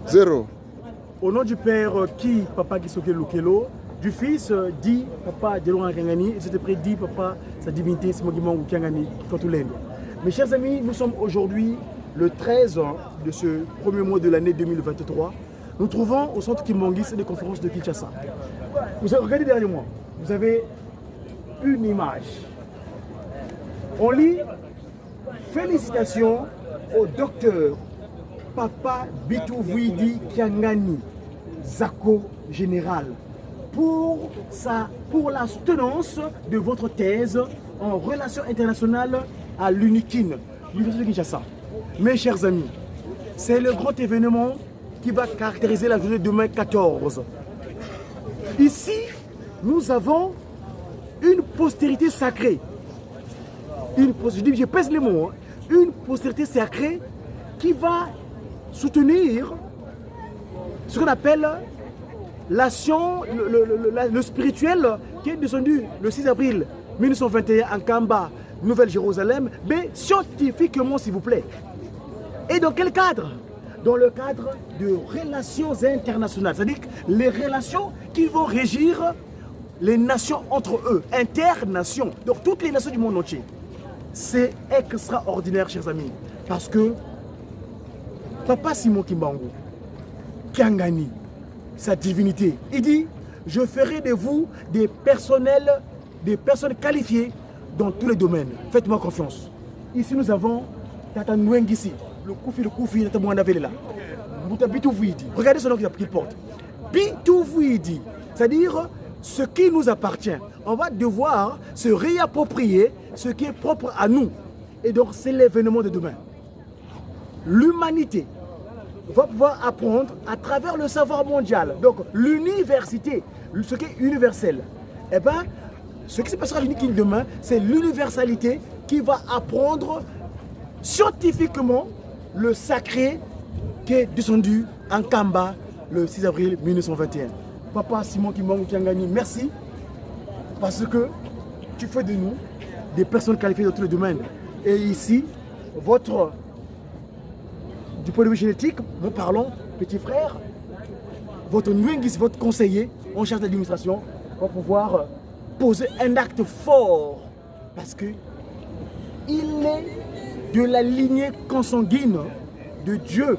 Zéro. Au nom du Père, qui Papa Gisoke Lukelo, du Fils, dit Papa Djelouan Kangani, et c'était près dit Papa, sa divinité, Simogimangu Kangani, Kotulendo. Mes chers amis, nous sommes aujourd'hui le 13 de ce premier mois de l'année 2023. Nous trouvons au centre Kimbangis des conférences de Kinshasa. Vous avez regardé derrière moi, vous avez une image. On lit félicitations au docteur Papa Bitouvuidi Kiangani, Zako général, pour la soutenance de votre thèse en relations internationales à l'UNIKIN, l'Université de Kinshasa. Mes chers amis, c'est le grand événement qui va caractériser la journée de demain 14. Ici, nous avons une postérité sacrée. Je pèse les mots, hein, une postérité sacrée qui va soutenir ce qu'on appelle l'action, le spirituel qui est descendu le 6 avril 1921 en Kamba, Nouvelle-Jérusalem, mais scientifiquement s'il vous plaît. Et dans quel cadre? Dans le cadre de relations internationales, c'est-à-dire les relations qui vont régir les nations entre eux, internations, donc toutes les nations du monde entier. C'est extraordinaire, chers amis, parce que Papa Simon Kimbangu, Kiangani, sa divinité, il dit, je ferai de vous des personnes qualifiées dans tous les domaines. Faites-moi confiance. Ici, nous avons Tata Nwengisi, le Koufi, Tata Mouandavelela. Bitouvuidi. Regardez ce nom qu'il porte. Bitouvuidi, c'est-à-dire ce qui nous appartient. On va devoir se réapproprier ce qui est propre à nous. Et donc, c'est l'événement de demain. L'humanité va pouvoir apprendre à travers le savoir mondial. Donc, l'université, ce qui est universel. Eh bien, ce qui se passera à l'UNIKIN demain, c'est l'universalité qui va apprendre scientifiquement le sacré qui est descendu en Kamba le 6 avril 1921. Papa Simon Kimbangu Kiangani, merci parce que tu fais de nous des personnes qualifiées dans tous les domaines. Et ici, du point de vue génétique, nous parlons, petit frère, votre Nwengis, votre conseiller en charge d'administration, va pouvoir poser un acte fort parce que il est de la lignée consanguine de Dieu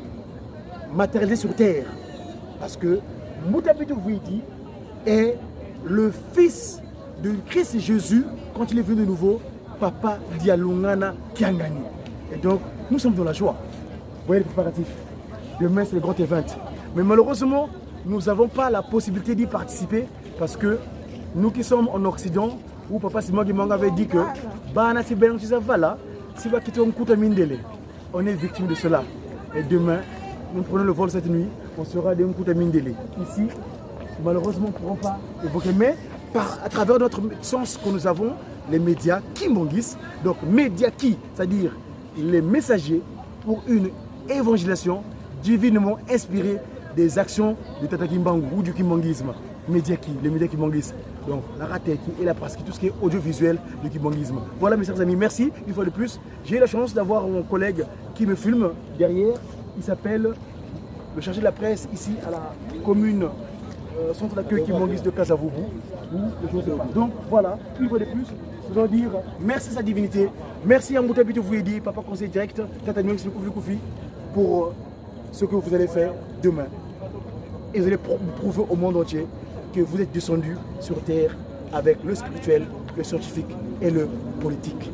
matérialisé sur terre. Parce que Mouta Bitouvuidi est le fils de Christ Jésus quand il est venu de nouveau, Papa Dialungana Kiangani. Et donc, nous sommes dans la joie. Vous voyez les préparatifs. Demain, c'est le grand événement. Mais malheureusement, nous n'avons pas la possibilité d'y participer parce que nous qui sommes en Occident, où Papa Simon Kimbangu avait dit que on est victime de cela. Et demain, nous prenons le vol cette nuit, on sera de Mkuta Mindele. Ici, malheureusement, nous ne pourrons pas évoquer, mais à travers notre sens que nous avons, les médias Kimbangis, donc médias qui, c'est-à-dire les messagers pour une évangélisation divinement inspirée des actions de Tata Kimbangu ou du Kimbangisme. Médias qui, les médias Kimbanguisme. Donc la Rateki et la presse, tout ce qui est audiovisuel du Kimbangisme. Voilà mes chers amis, merci une fois de plus. J'ai eu la chance d'avoir mon collègue qui me filme derrière. Il s'appelle le chargé de la presse ici à la commune centre d'accueil Kimbanguisme de Kasavubu. Donc voilà, une fois de plus, je dois dire merci à sa divinité. Merci à Mouta Bitouvuidi, Papa Conseil Direct, Tata Nwengisi Koufi, pour ce que vous allez faire demain. Et vous allez prouver au monde entier que vous êtes descendu sur terre avec le spirituel, le scientifique et le politique.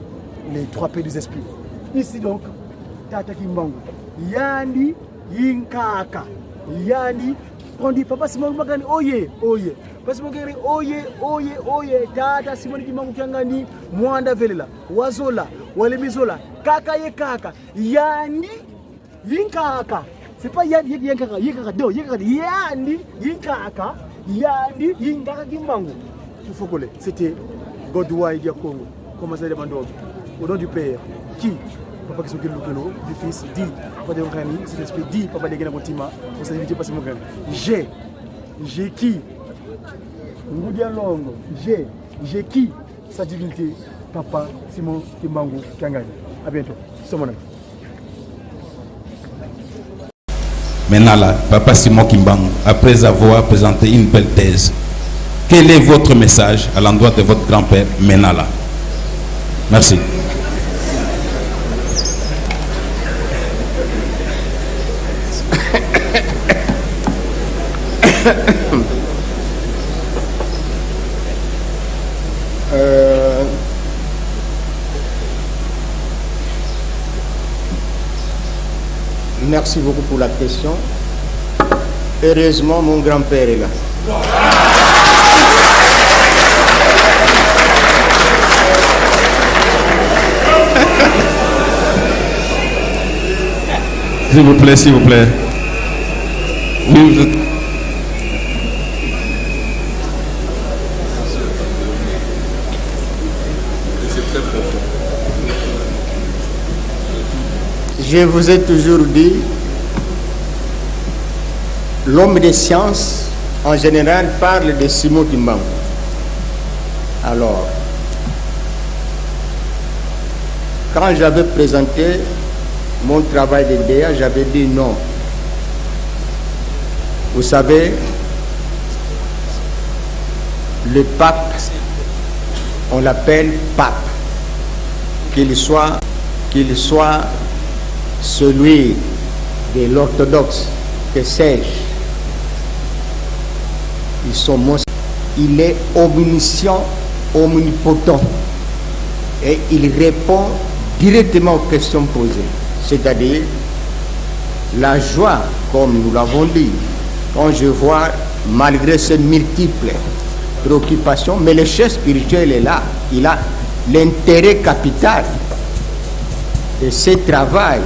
Les trois P des esprits. Ici donc, Tata Kimbangu. Yani Yinkaka. Yani, on dit Papa Simon Kimbangu, oye, oye. Papa Simon Kimbangu, oye, oye, oye. Tata Simon Kimbangu Kiangani, Mouandavelela, Wazola, Walemizola, Kaka ye Kaka. Yani Yinkaka. C'est pas Yanni Yinkaka, Yinkaka, non, Yinkaka, Yani Yinkaka. Yandi Yingaka Kimbangu. C'était Godouaï Diakongo, comme ça demande au nom du Père, qui Papa Gisoke Lukelo, du Fils, dit Papa de Rani, c'est l'esprit dit Papa de Gena Botima, pour sa divinité passée mon grand. J'ai qui Ngoudia Longo, j'ai qui sa divinité, Papa Simon Kimbangu Kiangani. A bientôt. C'est mon ami. Maintenant là, Papa Simon Kimbangu, après avoir présenté une belle thèse, quel est votre message à l'endroit de votre grand-père Menala? Merci. Merci beaucoup pour la question. Heureusement, mon grand-père est là. S'il vous plaît, s'il vous plaît. Oui, vous êtes... Je vous ai toujours dit, l'homme des sciences, en général, parle de Simon Kimbangu. Alors, quand j'avais présenté mon travail de DA, j'avais dit non. Vous savez, le pape, on l'appelle pape, qu'il soit celui de l'orthodoxe, que sais-je, il est omniscient, omnipotent, et il répond directement aux questions posées. C'est-à-dire, la joie, comme nous l'avons dit, quand je vois, malgré ses multiples préoccupations, mais le chef spirituel est là, il a l'intérêt capital de ce travail,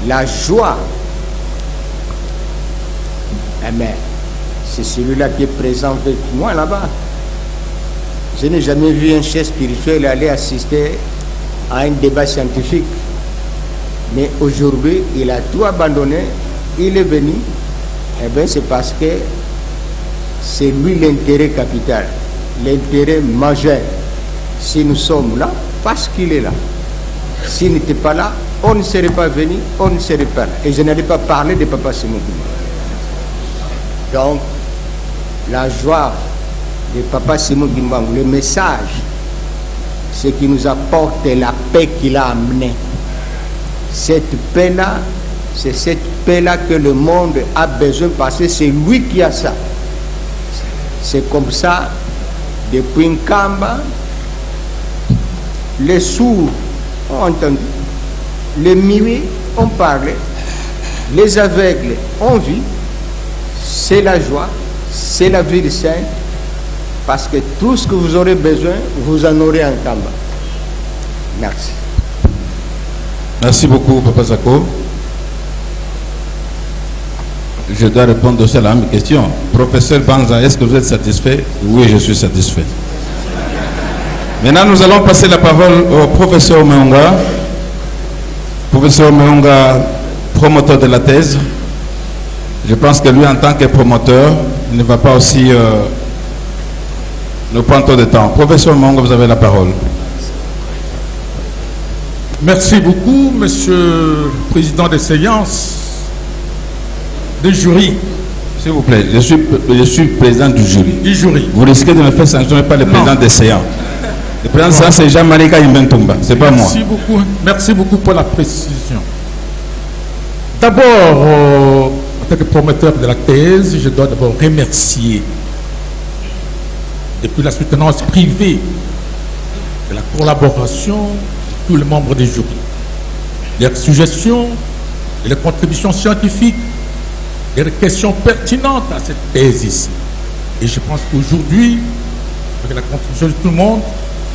la joie. Mais c'est celui-là qui est présent avec moi là-bas. Je n'ai jamais vu un chef spirituel aller assister à un débat scientifique. Mais aujourd'hui, il a tout abandonné, il est venu. Eh bien, c'est parce que c'est lui l'intérêt capital, l'intérêt majeur. Si nous sommes là, parce qu'il est là. S'il n'était pas là, on ne serait pas venu, on ne serait pas là. Et je n'allais pas parler de Papa Simon Kimbangu. Donc, la joie de Papa Simon Kimbangu, le message, c'est qu'il nous apporte la paix qu'il a amenée. Cette paix-là, c'est cette paix-là que le monde a besoin parce que c'est lui qui a ça. C'est comme ça, depuis Nkamba, les sourds ont entendu, les muets ont parlé, les aveugles ont vu. C'est la joie, c'est la vie sainte, parce que tout ce que vous aurez besoin, vous en aurez en Nkamba. Merci. Merci beaucoup, Papa Zako. Je dois répondre aussi à la même question. Professeur Banza, est-ce que vous êtes satisfait? Oui, je suis satisfait. Maintenant, nous allons passer la parole au professeur Meonga. Professeur Meonga, promoteur de la thèse. Je pense que lui, en tant que promoteur, il ne va pas aussi nous prendre trop de temps. Professeur Meonga, vous avez la parole. Merci beaucoup, Monsieur le Président des séances, du jury. S'il vous plaît, je suis président du jury. Du jury. Vous risquez de me faire sanctionner par le président des séances. Le président des séances, c'est Jean-Marie Imbentumba, c'est pas moi. Merci beaucoup pour la précision. D'abord, en tant que promoteur de la thèse, je dois d'abord remercier, depuis la soutenance privée, de la collaboration de tous les membres du jury, leurs suggestions et les contributions scientifiques, et les questions pertinentes à cette thèse ici. Et je pense qu'aujourd'hui, avec la contribution de tout le monde,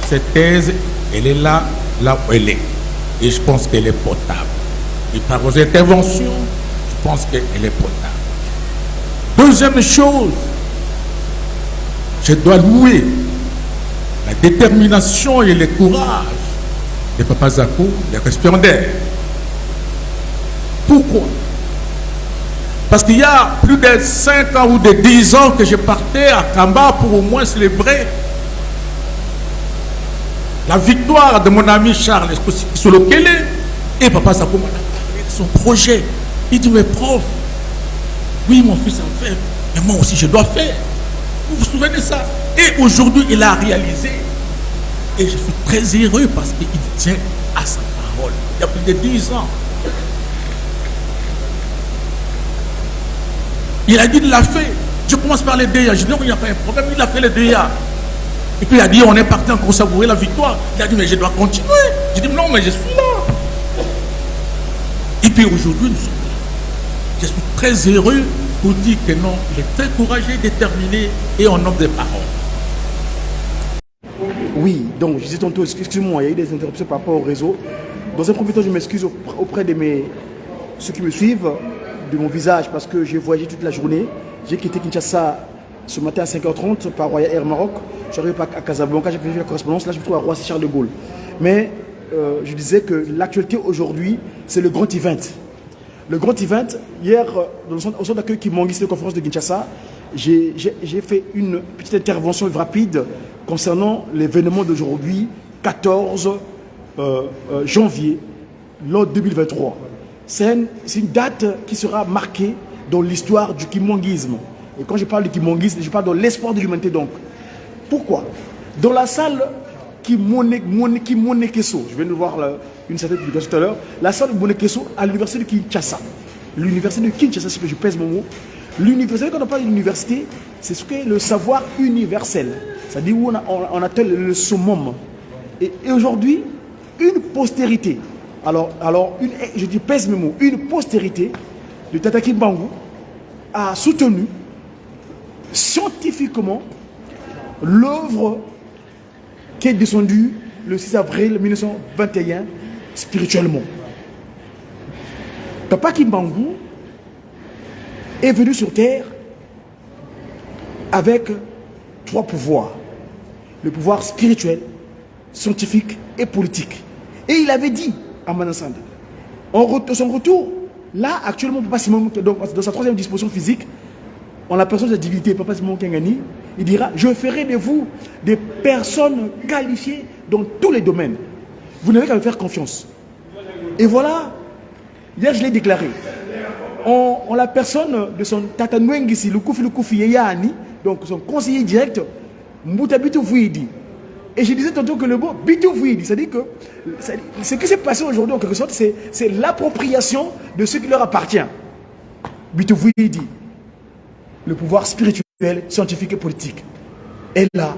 cette thèse, elle est là où elle est. Et je pense qu'elle est potable. Et par vos interventions, je pense qu'elle est potable. Deuxième chose, je dois louer la détermination et le courage de Papa Zako, les récipiendaires. Pourquoi? Parce qu'il y a plus de 5 ans ou de 10 ans que je partais à Kamba pour au moins célébrer la victoire de mon ami Charles Solokele. Et Papa Zako m'a parlé de son projet. Il dit, mais prof, Oui, mon fils a fait, mais moi aussi je dois faire. Vous vous souvenez de ça? Et aujourd'hui, il a réalisé. Et je suis très heureux parce qu'il tient à sa parole. Il y a plus de 10 ans. Il a dit qu'il l'a fait. Je commence par les DA. Je dis non, il n'y a pas un problème. Il a fait les DA. Et puis il a dit on est parti encore savourer la victoire. Il a dit mais je dois continuer. Je dis non, mais je suis là. Et puis aujourd'hui, nous sommes là. Je suis très heureux pour dire que non, il est très courageux, déterminé et en homme de parole. Oui, donc je disais tantôt, excusez-moi, il y a eu des interruptions par rapport au réseau. Dans un premier temps, je m'excuse auprès de ceux qui me suivent, de mon visage, parce que j'ai voyagé toute la journée. J'ai quitté Kinshasa ce matin à 5h30 par Royal Air Maroc. Je suis arrivé à Casablanca, j'ai fait la correspondance. Là, je me trouve à Roissy-Charles de Gaulle. Mais je disais que l'actualité aujourd'hui, c'est le grand event. Le grand event, hier, au centre d'accueil qui m'ont guidé de conférence de Kinshasa, j'ai fait une petite intervention rapide concernant l'événement d'aujourd'hui, 14 janvier, l'an 2023. C'est une date qui sera marquée dans l'histoire du kimonguisme. Et quand je parle du kimonguisme, je parle de l'espoir de l'humanité donc. Pourquoi? Dans la salle Kimonekeso, je viens de voir une certaine publication tout à l'heure, la salle Kimonekeso à l'université de Kinshasa. L'université de Kinshasa, si je pèse mon mot. L'université, quand on parle d'université, c'est ce qu'est le savoir universel. C'est-à-dire où on attend le summum. Et aujourd'hui, une postérité, je dis pèse mes mots, une postérité de Tata Kimbangu a soutenu scientifiquement l'œuvre qui est descendue le 6 avril 1921 spirituellement. Papa Kimbangu est venu sur terre avec 3 pouvoirs. Le pouvoir spirituel, scientifique et politique. Et il avait dit à Manansanda, son retour, là actuellement, Papa Simon, dans sa 3e disposition physique, en la personne de la divinité, Papa Simon Kengani, il dira, je ferai de vous des personnes qualifiées dans tous les domaines. Vous n'avez qu'à me faire confiance. Et voilà, hier je l'ai déclaré, en la personne de son Tata Nwengisi, le Koufi Yeyani, donc son conseiller direct, Mbouta Bitou Fouidi. Et je disais tantôt que le mot Bitou Fouidi, c'est-à-dire que ce qui s'est passé aujourd'hui en quelque sorte, c'est l'appropriation de ce qui leur appartient. Bitou Fouidi, le pouvoir spirituel, scientifique et politique. Et là,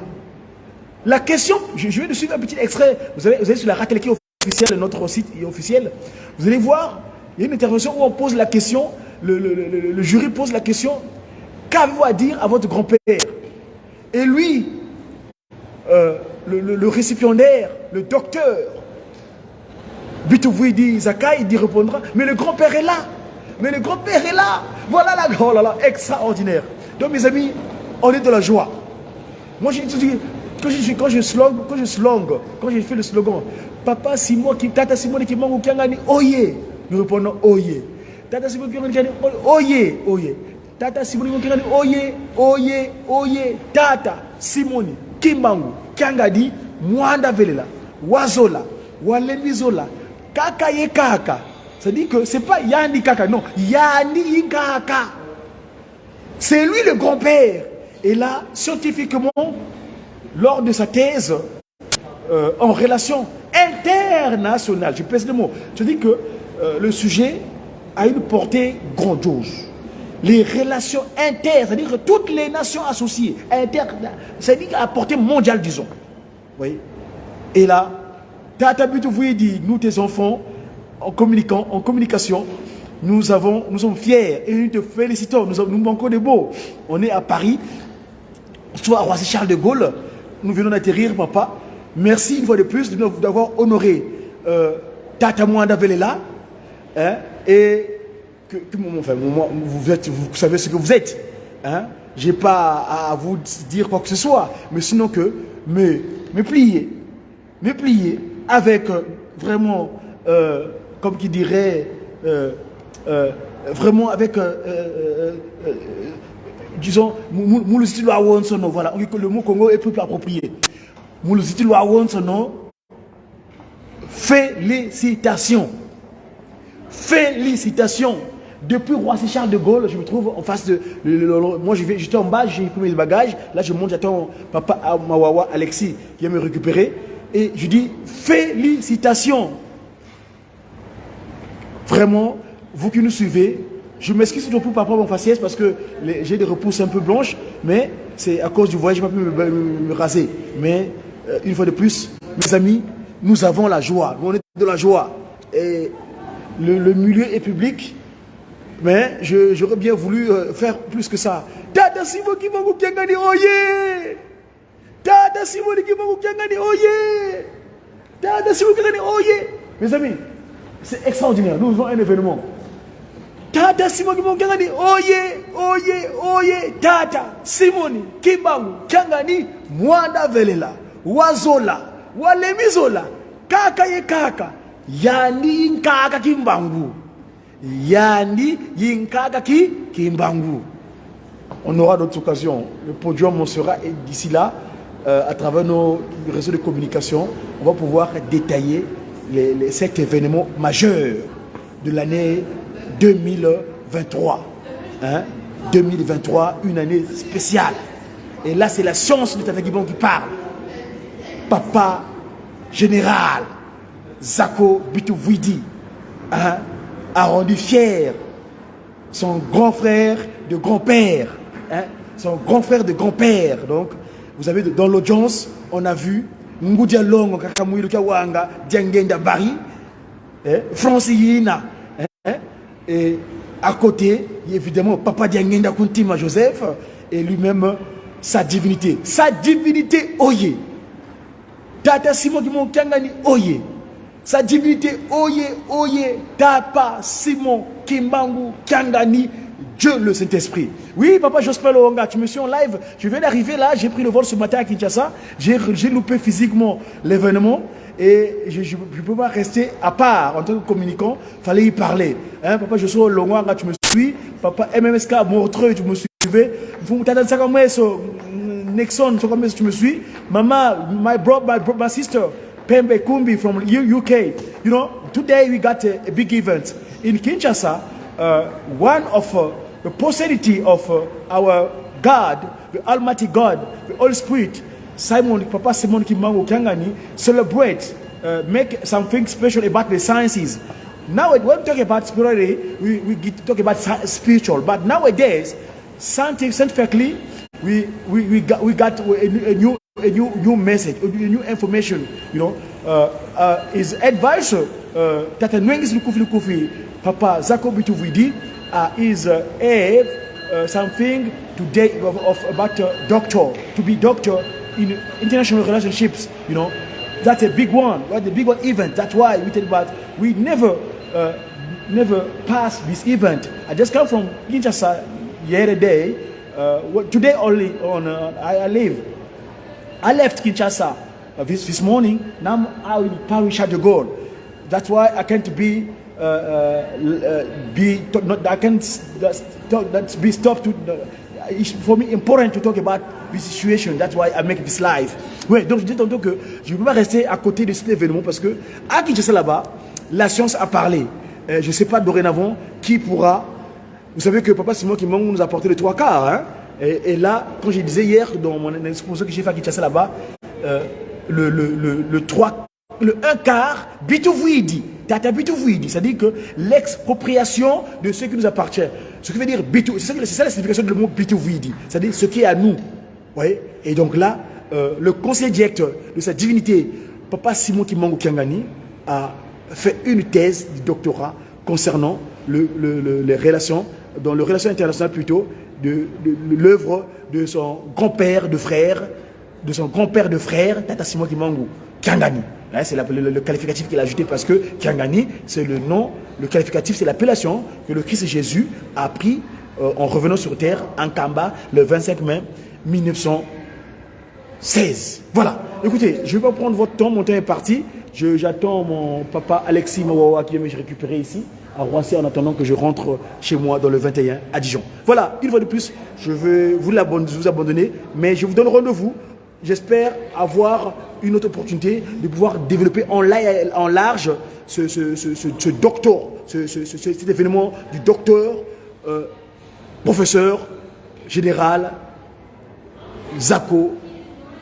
la question, je vais de suivre un petit extrait, vous allez sur la Rateleki officielle, notre site officiel, vous allez voir, il y a une intervention où on pose la question, le jury pose la question, qu'avez-vous à dire à votre grand-père? Et lui, le récipiendaire, le docteur, Bitououidi Zaka, il dit répondra, mais le grand-père est là. Mais le grand-père est là. Voilà la grande, oh là, extraordinaire. Donc mes amis, on est de la joie. Moi j'ai dit, quand je fais le slogan, Papa Simon, Tata Simon qui manque au Kiangani, oye. Nous répondons oye. Tata Simon qui manque oye, oye. Tata Simon qui manque oye, oye, oye. Tata Simon Kimbangu, Kiangadi, Mwanda Velela, Wazola, Walemizola, Kaka Kaka. C'est-à-dire que ce n'est pas Yandi Kaka, non, Yandi Kaka. C'est lui le grand-père. Et là, scientifiquement, lors de sa thèse en relation internationale, je pèse le mot, je dis que le sujet a une portée grandiose. Les relations inter, c'est-à-dire que toutes les nations associées, c'est-à-dire à portée mondiale, disons. Vous voyez? Et là, Tata Bitoufoui dit, nous tes enfants, en communication, nous sommes fiers et nous te félicitons, nous manquons de beaux. On est à Paris, soit à Roissy-Charles de Gaulle, nous venons d'atterrir, papa. Merci une fois de plus d'avoir honoré Tata Mwanda Velela, hein, et vous savez ce que vous êtes. Hein? Je n'ai pas à vous dire quoi que ce soit, mais sinon que me plier avec vraiment, comme qui dirait, vraiment avec, disons, voilà, le mot Congo est plus approprié. Félicitations. Félicitations Depuis Roissy Charles de Gaulle, je me trouve en face de... moi, j'étais en bas, j'ai pris mes bagages. Là, je monte, j'attends papa Mawawa Alexis qui vient me récupérer. Et je dis, félicitations. Vraiment, vous qui nous suivez, je m'excuse surtout pour papa mon faciès parce que j'ai des repousses un peu blanches, mais c'est à cause du voyage, je n'ai pas pu me raser. Mais une fois de plus, mes amis, nous avons la joie. Nous, on est de la joie. Et le milieu est public, mais j'aurais bien voulu faire plus que ça. Tata Simon qui va vous gagner, oye! Tata Simon qui va vous gagner, oye! Tata Simon qui va gagner, oye! Mes amis, c'est extraordinaire. Nous avons un événement. Tata Simon qui va gagner, oye! Oye! Oye! Tata Simon qui va vous gagner, Mwanda Velela, Wazola, Walemizola, Kaka ye Kaka, Yandi Nkaka Kimbangu. Yandi Yinkaka Kimbangu. On aura d'autres occasions. Le podium sera d'ici là, à travers nos réseaux de communication, on va pouvoir détailler cet événement majeur de l'année 2023. Hein? 2023, une année spéciale. Et là, c'est la science de Tata Guibon qui parle. Papa général Zako Bitouvuidi, hein, a rendu fier son grand frère de grand-père. Hein, son grand frère de grand-père. Donc, vous avez dans l'audience, on a vu Ngoudia Longo Kakamouilo Kawanga, Diangenda Bari, Francina. Et à côté, évidemment, Papa Diangenda Kuntima Joseph, et lui-même, sa divinité. Sa divinité, Oye. Tata Simon Kimon Kangani, Oye. Sa divinité, Oye, Oye, Tapa, Simon, Kimbangu, Kangani, Dieu le Saint-Esprit. Oui, Papa Jospin Loonga, tu me suis en live. Je viens d'arriver là, j'ai pris le vol ce matin à Kinshasa. J'ai loupé physiquement l'événement. Et je ne peux pas rester à part en tant que communicant. Il fallait y parler. Hein, Papa Jospin Loonga, tu me suis. Papa MMSK, Montreux, tu me suivais. Nexon, tu me suis. Mama, my sister. Pembe Kumbi from UK. You know, today we got a big event in Kinshasa. One of the posterity of our God, the Almighty God, the Holy Spirit, Papa Simon Kimbangu Kangani, celebrate, make something special about the sciences. Now, when we talk about spirituality, we talk about spiritual, but nowadays, scientifically, we got a new message, a new information, you know. His advisor, Tata Nwengis Lukufi, Papa Zako Bitouvuidi, is something today about doctor, to be doctor in international relationships, you know. That's a big one, right? The big one event. That's why we tell about, we never pass this event. I just come from Kinshasa yesterday. Today only I left Kinshasa this morning. Now I'm out in Paris Charles de Gaulle. That's why I can't be stopped. It's for me important to talk about this situation. That's why I make this live. Ouais, donc je dis tantôt que je ne peux pas rester à côté de cet événement parce que à Kinshasa là-bas, la science a parlé. Je ne sais pas dorénavant qui pourra. Vous savez que Papa Simon Kimbangu nous a apporté les 3 quarts. Hein? Et là, quand je disais hier dans mon exposition que j'ai fait à Kinshasa là-bas, le 1 quart, Bitouvuidi, Tata Bitouvuidi, c'est-à-dire que l'expropriation de ce qui nous appartient. Ce qui veut dire Bitou, c'est ça la signification du mot Bitouvuidi, c'est-à-dire ce qui est à nous. Ouais? Et donc là, le conseiller directeur de sa divinité, Papa Simon Kimbangu Kangani, a fait une thèse de doctorat concernant les relations, dans les relations internationales plutôt, de l'œuvre de son grand-père de frère, Tata Simon Kimbangu Kangani. C'est le qualificatif qu'il a ajouté parce que Kangani, c'est le nom, le qualificatif, c'est l'appellation que le Christ Jésus a pris en revenant sur terre en Kamba le 25 mai 1916. Voilà. Écoutez, je ne vais pas prendre votre temps, mon temps est parti. J'attends mon papa Alexis Mawawa qui vient me récupérer ici à Roissy en attendant que je rentre chez moi dans le 21 à Dijon. Voilà, une fois de plus, je vais vous abandonner, mais je vous donne rendez-vous. J'espère avoir une autre opportunité de pouvoir développer en large cet événement du docteur, professeur général Zako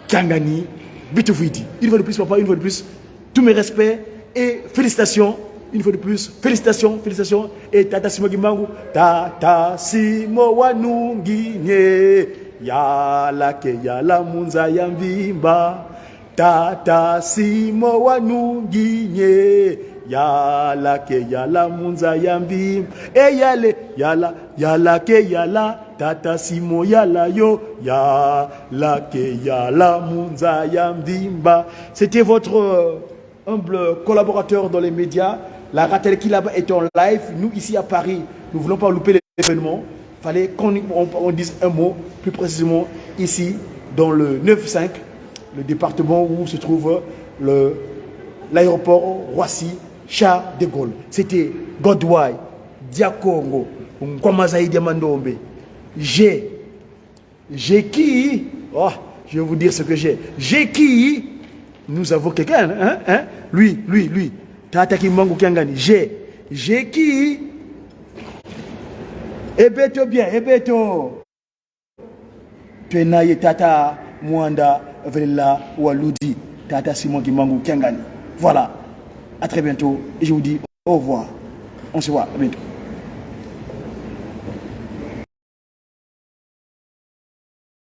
Kiangani Bitoufouyidi. Une fois de plus, papa, une fois de plus, tous mes respects et félicitations. Une fois de plus, félicitations, félicitations. Et Tata Simo Gimbangu, Tata Simo Wanunginye, Yala ke yala munza yambimba, Tata Simo Wanunginye, Yala ke yala munza yambimba, e yale, yala ke yala, Tata Simo yala yo, Yala ke yala munza yambimba. C'était votre humble collaborateur dans les médias. La Ratel qui là-bas est en live. Nous, ici à Paris, nous ne voulons pas louper l'événement. Il fallait qu'on dise un mot, plus précisément ici, dans le 9-5, le département où se trouve l'aéroport Roissy-Charles de Gaulle. C'était Godway, Diakongo, Nkwamazaï Diamandombe. J'ai qui, oh, je vais vous dire ce que j'ai. J'ai qui, nous avons quelqu'un, hein? Lui. Tata Kimbangu Kiangani, j'ai qui? Ebeto bien, Ebeto. Penaye Tata Mwanda Vela Waludi, Tata Simon Kimbangu Kiangani. Voilà, à très bientôt et je vous dis au revoir. On se voit, à bientôt.